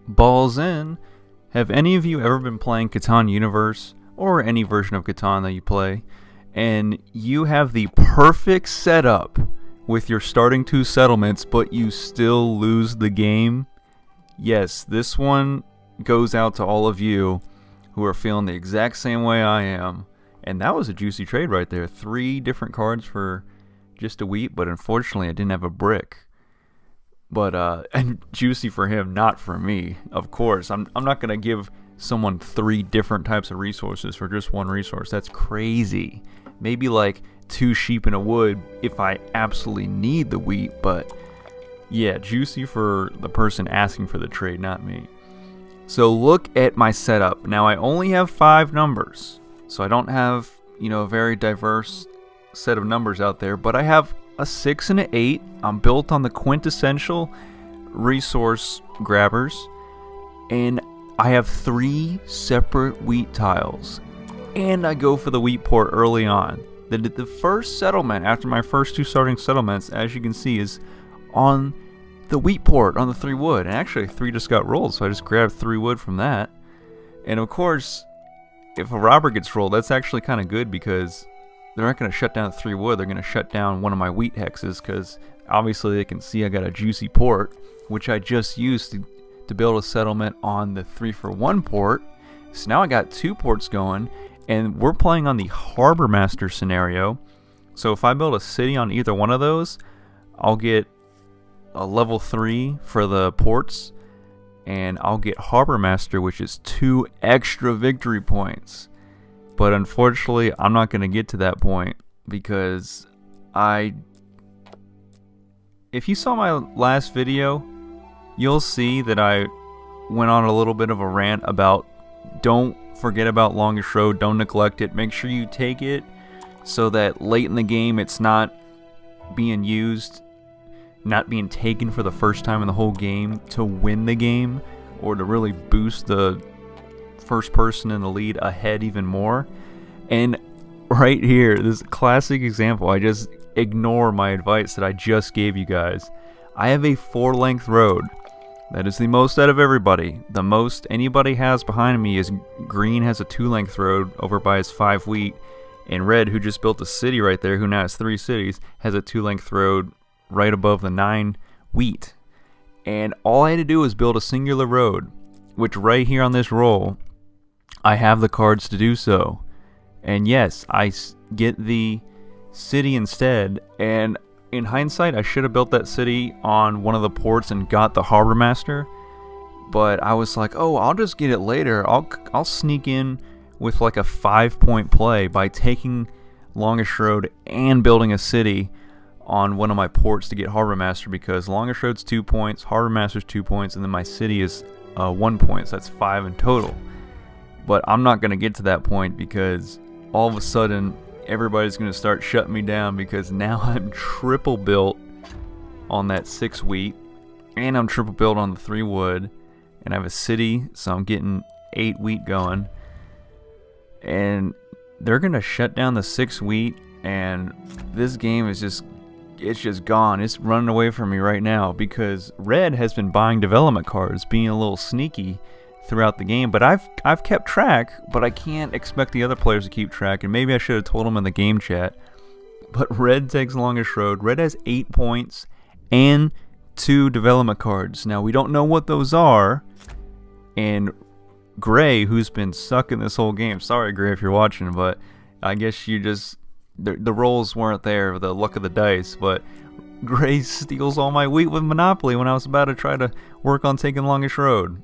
Balls in. Have any of you ever been playing Catan Universe or any version of Catan that you play, and you have the perfect setup with your starting 2 settlements, but you still lose the game? Yes, this one goes out to all of you who are feeling the exact same way I am. And that was a juicy trade right there. 3 different cards for just a wheat, but unfortunately I didn't have a brick. But and juicy for him, not for me. Of course, I'm not gonna give someone 3 different types of resources for just 1 resource. That's crazy. Maybe like 2 sheep in a wood if I absolutely need the wheat. But yeah, juicy for the person asking for the trade, not me. So look at my setup. Now I only have 5 numbers, so I don't have a very diverse set of numbers out there. But I have a 6 and an 8. I'm built on the quintessential resource grabbers, and I have 3 separate wheat tiles, and I go for the wheat port early on. The first settlement after my first 2 starting settlements, as you can see, is on the wheat port on the 3 wood, and actually 3 just got rolled, so I just grabbed 3 wood from that. And of course, if a robber gets rolled, that's actually kind of good, because they're not going to shut down 3 wood, they're going to shut down one of my wheat hexes, because obviously they can see I got a juicy port, which I just used to build a settlement on the 3-for-1 port. So now I got 2 ports going, and we're playing on the Harbor Master scenario. So if I build a city on either one of those, I'll get a level 3 for the ports, and I'll get Harbor Master, which is 2 extra victory points. But unfortunately, I'm not going to get to that point, because if you saw my last video, you'll see that I went on a little bit of a rant about don't forget about Longest Road, don't neglect it, make sure you take it so that late in the game it's not being used, not being taken for the first time in the whole game to win the game, or to really boost the first person in the lead ahead even more. And right here, this classic example, I just ignore my advice that I just gave you guys. I have a 4-length road. That is the most out of everybody. The most anybody has behind me is green has a 2-length road over by his 5 wheat, and red, who just built a city right there, who now has 3 cities, has a 2-length road right above the 9 wheat. And all I had to do was build a singular road, which right here on this roll, I have the cards to do so. And yes, I get the city instead, and in hindsight, I should have built that city on one of the ports and got the Harbor Master. But I was like, oh, I'll just get it later. I'll sneak in with like a 5-point play by taking Longest Road and building a city on one of my ports to get Harbor Master, because Longest Road's 2 points, Harbor Master's 2 points, and then my city is 1 point, so that's 5 in total. But I'm not going to get to that point, because all of a sudden everybody's going to start shutting me down, because now I'm triple built on that 6 wheat, and I'm triple built on the 3 wood, and I have a city, so I'm getting 8 wheat going. And they're going to shut down the 6 wheat, and this game is just gone. It's running away from me right now, because red has been buying development cards, being a little sneaky throughout the game. But I've kept track, but I can't expect the other players to keep track, and maybe I should have told them in the game chat. But red takes Longest Road. Red has 8 points and 2 development cards. Now we don't know what those are, and Gray, who's been sucking this whole game, sorry Gray if you're watching, but I guess you just the rolls weren't there, the luck of the dice, but Gray steals all my wheat with Monopoly when I was about to try to work on taking Longest Road.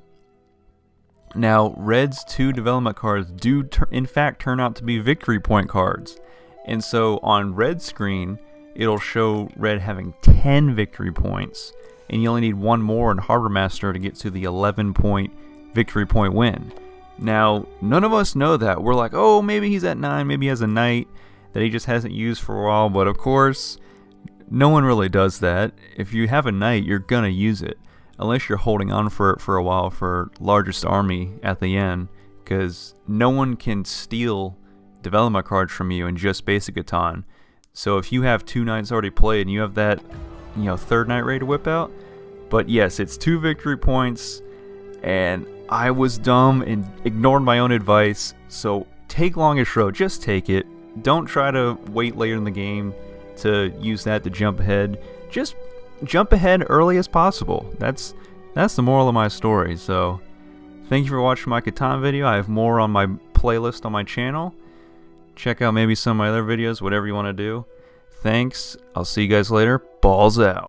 Now, red's 2 development cards do in fact turn out to be victory point cards. And so on red's screen, it'll show red having 10 victory points, and you only need 1 more in Harbor Master to get to the 11-point victory point win. Now, none of us know that. We're like, oh, maybe he's at 9, maybe he has a knight that he just hasn't used for a while, but of course, no one really does that. If you have a knight, you're gonna use it, unless you're holding on for a while for largest army at the end, because no one can steal development cards from you in just basic Catan. So if you have 2 knights already played and you have that 3rd knight ready to whip out, but yes, it's 2 victory points, and I was dumb and ignored my own advice. So take longest road, just take it. Don't try to wait later in the game to use that to jump ahead. Just jump ahead early as possible. That's the moral of my story. So thank you for watching my Catan video. I have more on my playlist on my channel. Check out maybe some of my other videos, whatever you want to do. Thanks. I'll see you guys later. Balls out.